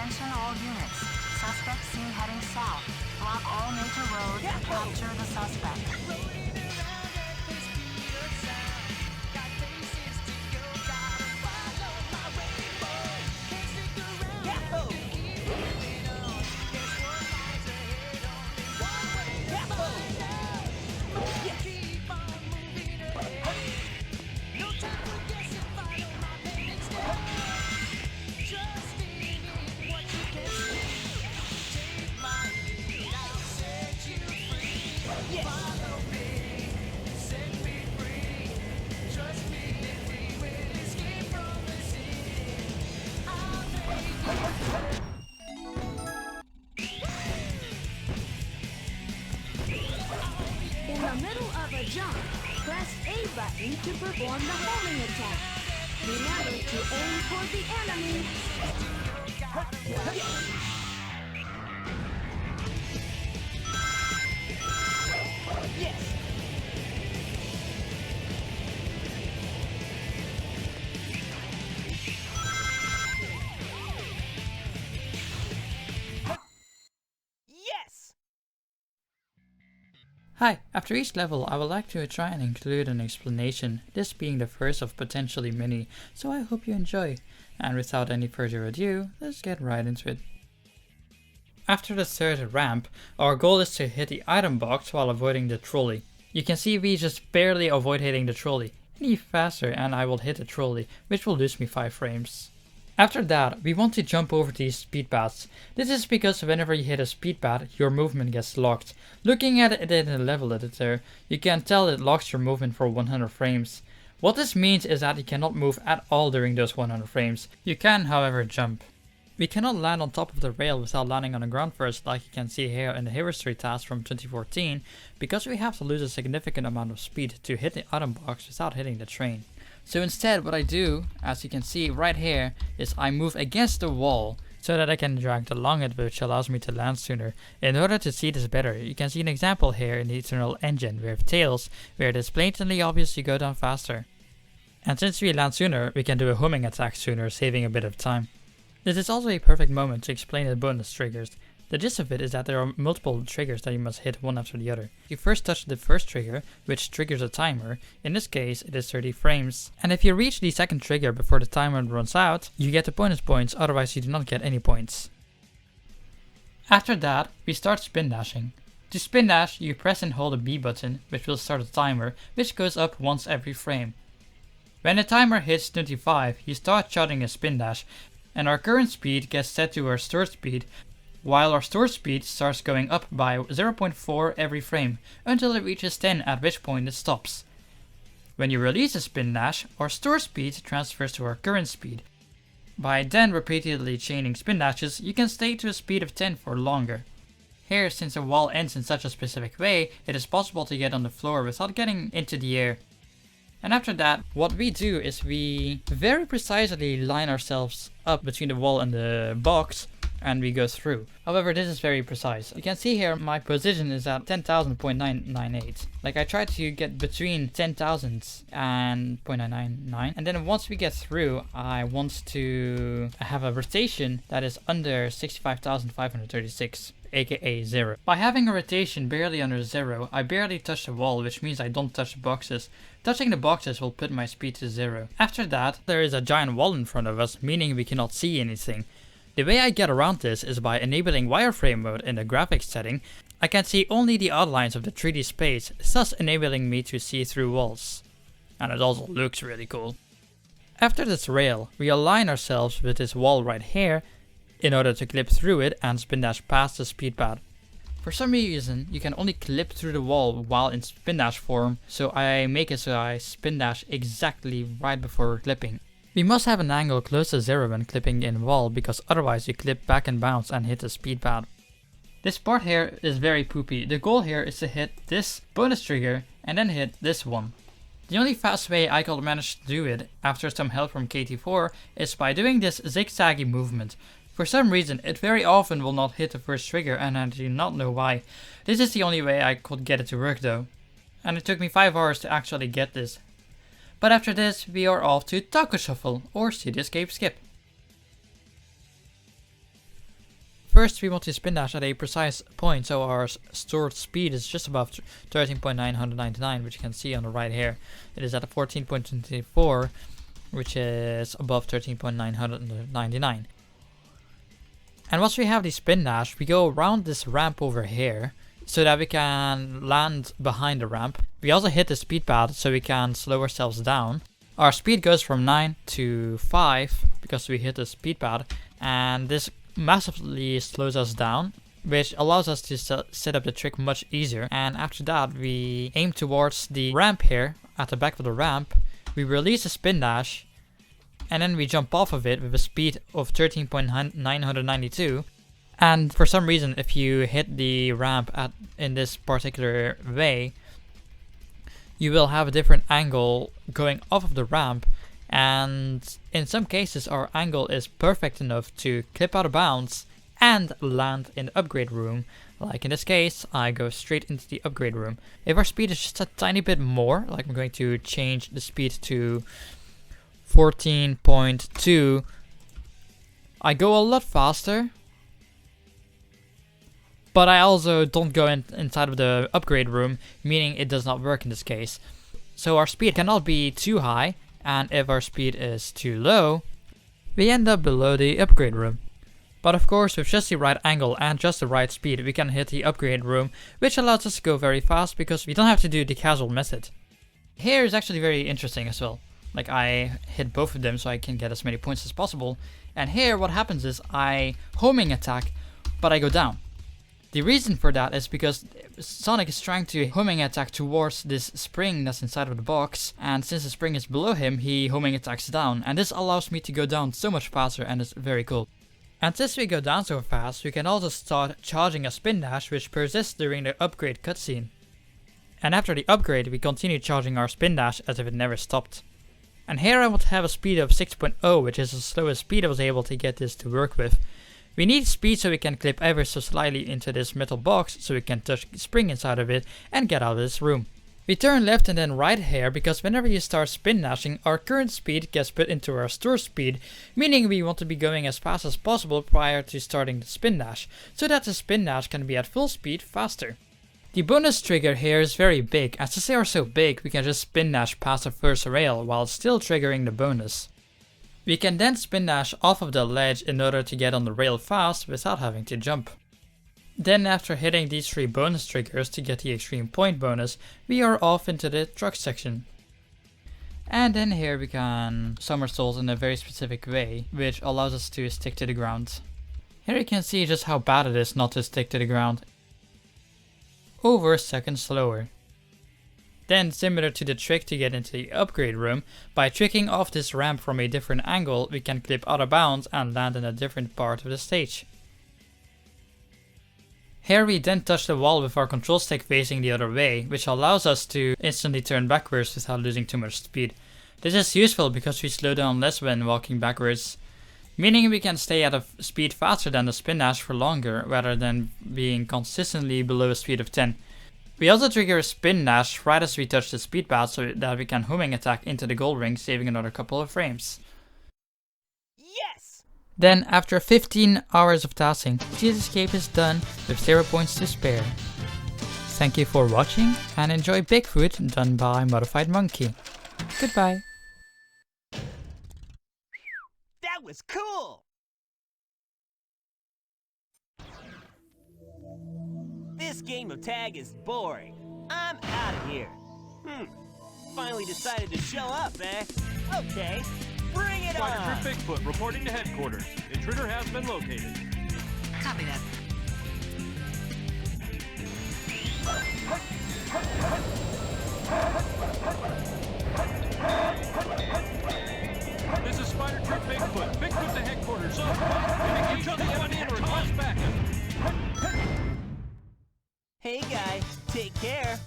Attention all units. Suspect seen heading south. Block all major roads and capture the suspect. In the middle of a jump, press A button to perform the homing attack. Remember to aim for the enemy. Yes! Yes! Hi, after each level I would like to try and include an explanation, this being the first of potentially many, so I hope you enjoy. And without any further ado, let's get right into it. After the third ramp, our goal is to hit the item box while avoiding the trolley. You can see we just barely avoid hitting the trolley. Any faster and I will hit the trolley, which will lose me 5 frames. After that, we want to jump over these speed paths. This is because whenever you hit a speed path, your movement gets locked. Looking at it in the level editor, you can tell it locks your movement for 100 frames. What this means is that you cannot move at all during those 100 frames. You can, however, jump. We cannot land on top of the rail without landing on the ground first, like you can see here in the History TAS from 2014, because we have to lose a significant amount of speed to hit the item box without hitting the train. So instead, what I do, as you can see right here, is I move against the wall so that I can drag along it, which allows me to land sooner. In order to see this better, you can see an example here in the Eternal Engine with Tails, where it is blatantly obvious you go down faster. And since we land sooner, we can do a homing attack sooner, saving a bit of time. This is also a perfect moment to explain the bonus triggers. The gist of it is that there are multiple triggers that you must hit one after the other. You first touch the first trigger, which triggers a timer. In this case, it is 30 frames. And if you reach the second trigger before the timer runs out, you get the bonus points, otherwise you do not get any points. After that, we start spin dashing. To spin dash, you press and hold the B button, which will start a timer, which goes up once every frame. When the timer hits 25, you start shooting a spin dash, and our current speed gets set to our stored speed, while our store speed starts going up by 0.4 every frame, until it reaches 10, at which point it stops. When you release a spin dash, our store speed transfers to our current speed. By then repeatedly chaining spin dashes, you can stay to a speed of 10 for longer. Here, since the wall ends in such a specific way, it is possible to get on the floor without getting into the air. And after that, what we do is we very precisely line ourselves up between the wall and the box, and we go through. However, this is very precise. You can see here my position is at 10,000.998. Like I try to get between 10,000 and 0.999. And then once we get through, I want to have a rotation that is under 65,536. aka 0. By having a rotation barely under 0, I barely touch the wall, which means I don't touch the boxes. Touching the boxes will put my speed to 0. After that, there is a giant wall in front of us, meaning we cannot see anything. The way I get around this is by enabling wireframe mode in the graphics setting. I can see only the outlines of the 3D space, thus enabling me to see through walls. And it also looks really cool. After this rail, we align ourselves with this wall right here in order to clip through it and spin dash past the speed pad. For some reason, you can only clip through the wall while in spin dash form, so I make it so I spin dash exactly right before clipping. We must have an angle close to 0 when clipping in wall, because otherwise you clip back and bounce and hit the speed pad. This part here is very poopy. The goal here is to hit this bonus trigger and then hit this one. The only fast way I could manage to do it, after some help from KT4, is by doing this zigzaggy movement. For some reason, it very often will not hit the first trigger, and I do not know why. This is the only way I could get it to work though. And it took me 5 hours to actually get this. But after this, we are off to Taco Shuffle, or City Escape Skip. first we want to spin dash at a precise point, so our stored speed is just above 13.999, which you can see on the right here. It is at 14.24, which is above 13.999. And once we have the spin dash, we go around this ramp over here so that we can land behind the ramp. We also hit the speed pad so we can slow ourselves down. Our speed goes from 9 to 5 because we hit the speed pad, and this massively slows us down, which allows us to set up the trick much easier. And after that, we aim towards the ramp here at the back of the ramp. We release a spin dash, and then we jump off of it with a speed of 13.992. And for some reason, if you hit the ramp in this particular way, you will have a different angle going off of the ramp. And in some cases, our angle is perfect enough to clip out of bounds and land in the upgrade room. Like in this case, I go straight into the upgrade room. If our speed is just a tiny bit more, like I'm going to change the speed to 14.2, I go a lot faster. But I also don't go inside of the upgrade room, meaning it does not work in this case. So our speed cannot be too high, and if our speed is too low, we end up below the upgrade room. But of course, with just the right angle and just the right speed, we can hit the upgrade room, which allows us to go very fast because we don't have to do the casual method. Here is actually very interesting as well. Like, I hit both of them so I can get as many points as possible. And here what happens is I homing attack, but I go down. The reason for that is because Sonic is trying to homing attack towards this spring that's inside of the box, and since the spring is below him, he homing attacks down, and this allows me to go down so much faster, and it's very cool. And since we go down so fast, we can also start charging a spin dash, which persists during the upgrade cutscene. And after the upgrade, we continue charging our spin dash as if it never stopped. And here I want to have a speed of 6.0, which is the slowest speed I was able to get this to work with. We need speed so we can clip ever so slightly into this metal box so we can touch the spring inside of it and get out of this room. We turn left and then right here because whenever you start spin dashing, our current speed gets put into our store speed, meaning we want to be going as fast as possible prior to starting the spin dash, so that the spin dash can be at full speed faster. The bonus trigger here is very big, as since they are so big we can just spin dash past the first rail while still triggering the bonus. We can then spin dash off of the ledge in order to get on the rail fast without having to jump. Then after hitting these 3 bonus triggers to get the extreme point bonus, we are off into the truck section. And then here we can somersault in a very specific way, which allows us to stick to the ground. Here you can see just how bad it is not to stick to the ground. Over a second slower. Then, similar to the trick to get into the upgrade room, by tricking off this ramp from a different angle, we can clip out of bounds and land in a different part of the stage. Here we then touch the wall with our control stick facing the other way, which allows us to instantly turn backwards without losing too much speed. This is useful because we slow down less when walking backwards, meaning we can stay at a speed faster than the spin dash for longer, rather than being consistently below a speed of 10. We also trigger a spin dash right as we touch the speed pad so that we can homing attack into the gold ring, saving another couple of frames. Yes! Then, after 15 hours of TASing, this escape is done with 0 points to spare. Thank you for watching, and enjoy Bigfoot done by Modified Monkey. Goodbye. That was cool! This game of tag is boring. I'm out of here. Finally decided to show up, eh? Okay, bring it on! Spider Troop Bigfoot reporting to headquarters. Intruder has been located. Copy that. This is Spider Troop Bigfoot. Bigfoot to headquarters. Over. You just went in or request backup. Hey guy, take care.